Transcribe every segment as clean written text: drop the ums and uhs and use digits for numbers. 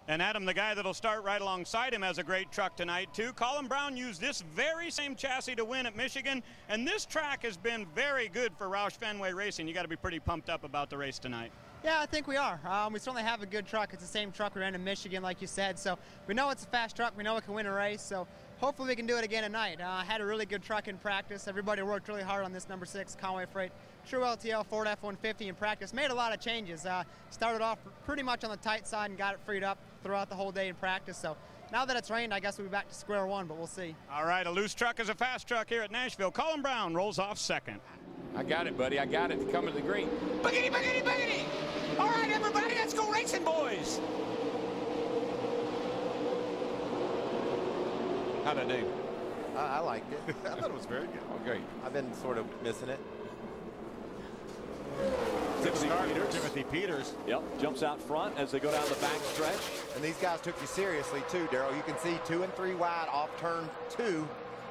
And Adam, the guy that'll start right alongside him, has a great truck tonight, too. Colin Braun used this very same chassis to win at Michigan, and this track has been very good for Roush Fenway Racing. You got to be pretty pumped up about the race tonight. Yeah, I think we are. We certainly have a good truck. It's the same truck we ran in Michigan, like you said. So we know it's a fast truck. We know it can win a race. So hopefully we can do it again tonight. Had a really good truck in practice. Everybody worked really hard on this number 6 Conway Freight True LTL Ford F-150 in practice. Made a lot of changes. Started off pretty much on the tight side and got it freed up throughout the whole day in practice. So now that it's rained, I guess we'll be back to square one, but we'll see. All right, a loose truck is a fast truck here at Nashville. Colin Braun rolls off second. I got it, buddy. I got it to come to the green. Boogity, boogity, boogity! All right, everybody, let's go racing, boys! How'd I do? I liked it. I thought it was very good. Okay. I've been sort of missing it. Timothy Peters. Yep, jumps out front as they go down the back stretch. And these guys took you seriously too, Darrell. You can see 2 and 3 wide off turn 2,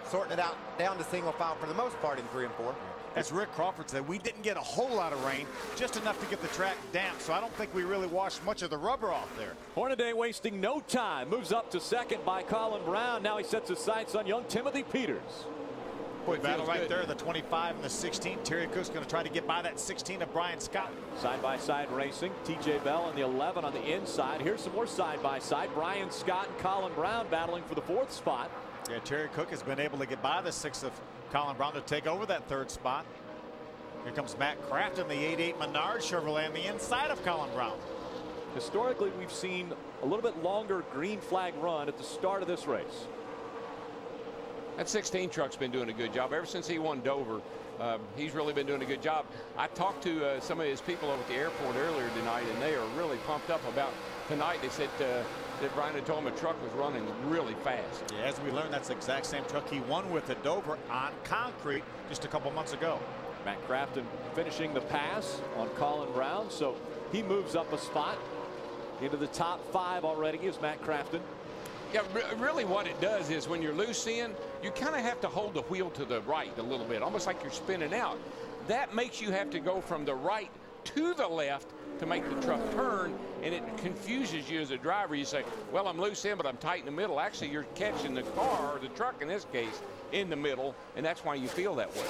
sorting it out down to single file for the most part in 3 and 4. As Rick Crawford said, we didn't get a whole lot of rain, just enough to get the track damp, so I don't think we really washed much of the rubber off there. Hornaday wasting no time, moves up to second by Colin Braun. Now he sets his sights on young Timothy Peters. Boy, battle right there, the 25 and the 16. Terry Cook's going to try to get by that 16 of Brian Scott. Side-by-side racing. TJ Bell in the 11 on the inside. Here's some more side-by-side. Brian Scott and Colin Braun battling for the 4th spot. Yeah, Terry Cook has been able to get by the 6 of Colin Braun to take over that 3rd spot. Here comes Matt Kraft in the 88 Menard Chevrolet on the inside of Colin Braun. Historically, we've seen a little bit longer green flag run at the start of this race. That 16 truck's been doing a good job ever since he won Dover. He's really been doing a good job. I talked to some of his people over at the airport earlier tonight, and they are really pumped up about tonight. They said that Brian had told him the truck was running really fast. Yeah, as we learned, that's the exact same truck he won with at Dover on concrete just a couple months ago. Matt Crafton finishing the pass on Colin Braun, so he moves up a spot into the top 5 already is Matt Crafton. Yeah, really what it does is when you're loose in, you kind of have to hold the wheel to the right a little bit, almost like you're spinning out. That makes you have to go from the right to the left to make the truck turn, and it confuses you as a driver. You say, well, I'm loose in, but I'm tight in the middle. Actually, you're catching the car, or the truck in this case, in the middle, and that's why you feel that way.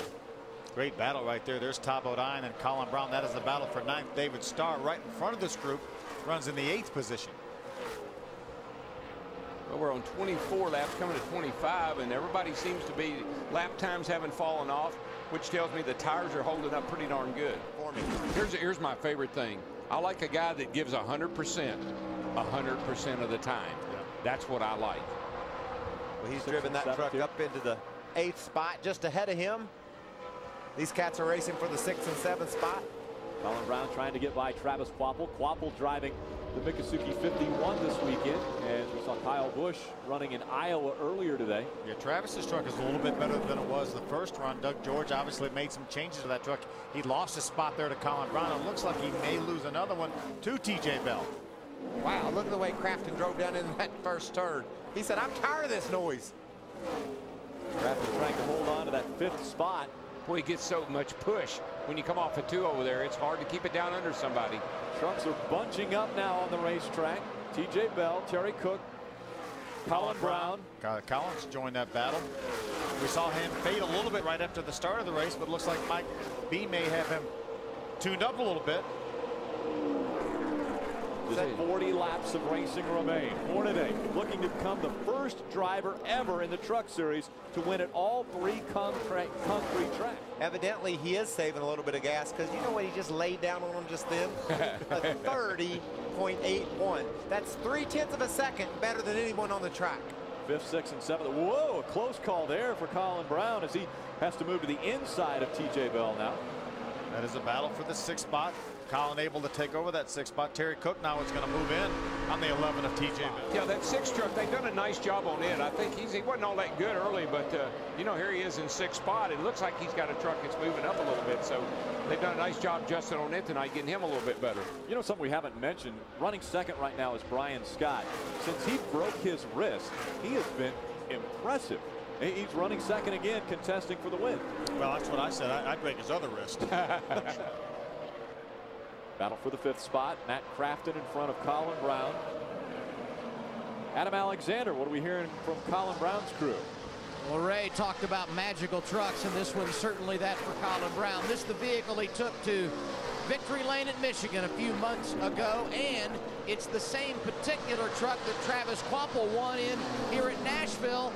Great battle right there. There's Todd Bodine and Colin Braun. That is the battle for 9th. David Starr right in front of this group runs in the 8th position. Well, we're on 24 laps, coming to 25, and everybody seems to be, lap times haven't fallen off, which tells me the tires are holding up pretty darn good. Here's my favorite thing. I like a guy that gives 100% of the time. Yeah. That's what I like. Well, he's driven that truck up into the 8th spot, just ahead of him. These cats are racing for the 6th and 7th spot. Colin Braun trying to get by Travis Quapple. Quapple driving the Miccosukee 51 this weekend, and we saw Kyle Busch running in Iowa earlier today. Yeah, Travis's truck is a little bit better than it was the first run. Doug George obviously made some changes to that truck. He lost his spot there to Colin Braun. It looks like he may lose another one to TJ Bell. Wow, look at the way Crafton drove down in that first turn. He said, I'm tired of this noise. Crafton trying to hold on to that 5th spot. Boy, he gets so much push. When you come off a 2 over there, it's hard to keep it down under somebody. Trucks are bunching up now on the racetrack. TJ Bell, Terry Cook, Colin Braun. Collins joined that battle. We saw him fade a little bit right after the start of the race, but it looks like Mike B may have him tuned up a little bit. 40 laps of racing remain. Hornaday looking to become the first driver ever in the Truck Series to win at all 3 concrete tracks. Evidently, he is saving a little bit of gas, because you know what he just laid down on him just then? A 30.81. That's 0.3 of a second better than anyone on the track. 5th, 6th, and 7th. Whoa, a close call there for Colin Braun as he has to move to the inside of TJ Bell now. That is a battle for the 6th spot. Colin able to take over that 6th spot. Terry Cook now is going to move in on the 11 of TJ Bell. Yeah, that 6th truck, they've done a nice job on it. I think he wasn't all that good early, but you know, here he is in 6th spot. It looks like he's got a truck that's moving up a little bit, so they've done a nice job adjusting on it tonight, getting him a little bit better. You know, something we haven't mentioned, running second right now is Brian Scott. Since he broke his wrist, he has been impressive. He's running second again, contesting for the win. Well, that's what I said. I'd break his other wrist. Battle for the 5th spot. Matt Crafton in front of Colin Braun. Adam Alexander, what are we hearing from Colin Braun's crew? Well, Ray talked about magical trucks, and this one's certainly that for Colin Braun. This is the vehicle he took to victory lane at Michigan a few months ago, and it's the same particular truck that Travis Kvapil won in here at Nashville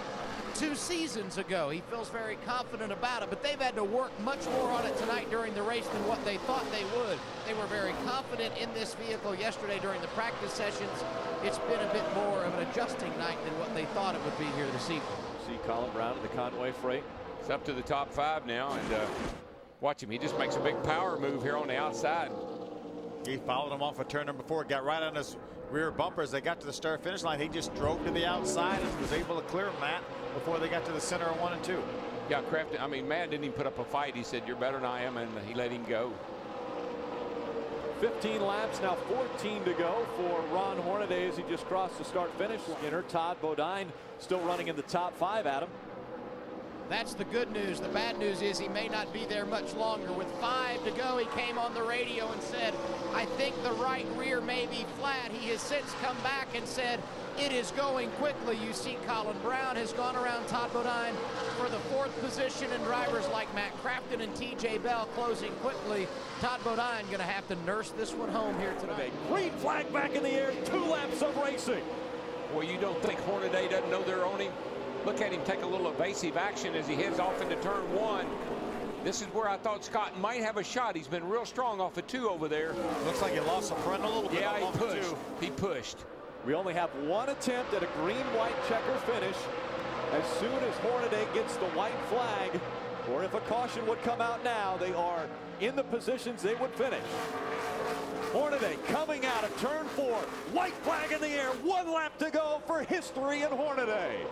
2 seasons ago. He feels very confident about it, but they've had to work much more on it tonight during the race than what they thought they would. They were very confident in this vehicle yesterday during the practice sessions. It's been a bit more of an adjusting night than what they thought it would be here this evening. See Colin Braun in the Conway freight. It's up to the top 5 now, and watch him. He just makes a big power move here on the outside. He followed him off of turn number 4, got right on his rear bumper as they got to the start finish line. He just drove to the outside and was able to clear Matt before they got to the center of 1 and 2. Yeah, Kraft, I mean, Matt didn't even put up a fight. He said, "You're better than I am," and he let him go. 15 laps, now 14 to go for Ron Hornaday as he just crossed the start finish. Skinner, Todd Bodine still running in the top 5, Adam. That's the good news. The bad news is he may not be there much longer. With 5 to go, he came on the radio and said, "I think the right rear may be flat." He has since come back and said, "It is going quickly." You see Colin Braun has gone around Todd Bodine for the 4th position, and drivers like Matt Crafton and TJ Bell closing quickly. Todd Bodine going to have to nurse this one home here tonight. Green flag back in the air, 2 laps of racing. Well, you don't think Hornaday doesn't know they're on him? Look at him take a little evasive action as he heads off into turn 1. This is where I thought Scott might have a shot. He's been real strong off of 2 over there. Looks like he lost some front a little bit. Yeah, off he of pushed. 2. He pushed. We only have 1 attempt at a green-white checker finish. As soon as Hornaday gets the white flag, or if a caution would come out now, they are in the positions they would finish. Hornaday coming out of turn 4. White flag in the air. 1 lap to go for history in Hornaday.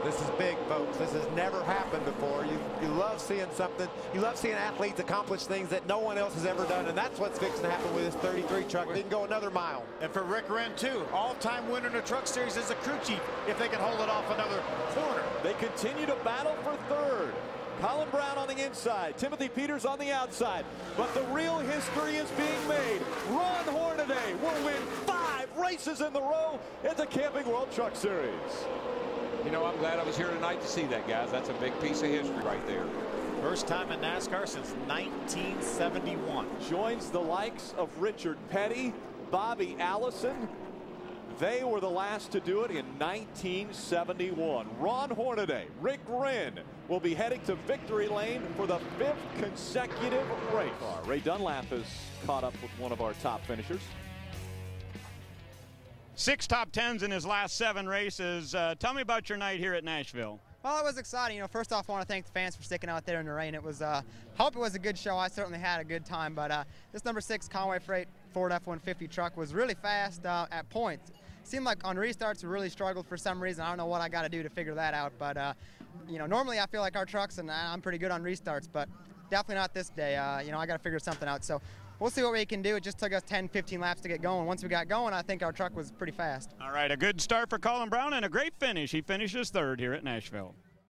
This is big, folks. This has never happened before. You love seeing something. You love seeing athletes accomplish things that no one else has ever done, and that's what's fixing to happen with this 33 truck. They can go another mile. And for Rick Wren, too, all-time winner in the Truck Series is a crew chief if they can hold it off another corner. They continue to battle for 3rd. Colin Braun on the inside, Timothy Peters on the outside. But the real history is being made. Ron Hornaday will win 5 races in the row at the Camping World Truck Series. You know, I'm glad I was here tonight to see that, guys. That's a big piece of history right there. First time in NASCAR since 1971. Joins the likes of Richard Petty, Bobby Allison. They were the last to do it in 1971. Ron Hornaday, Rick Wren will be heading to victory lane for the 5th consecutive race. Ray Dunlap has caught up with one of our top finishers. 6 top 10s in his last 7 races. Tell me about your night here at Nashville. Well, it was exciting. You know, first off, I want to thank the fans for sticking out there in the rain. It was, hope it was a good show. I certainly had a good time. But this number 6 Conway Freight Ford F-150 truck was really fast at points. Seemed like on restarts we really struggled for some reason. I don't know what I got to do to figure that out. But you know, normally I feel like our trucks, and I'm pretty good on restarts, but definitely not this day. You know, I got to figure something out. So we'll see what we can do. It just took us 10, 15 laps to get going. Once we got going, I think our truck was pretty fast. All right, a good start for Colin Braun and a great finish. He finishes 3rd here at Nashville.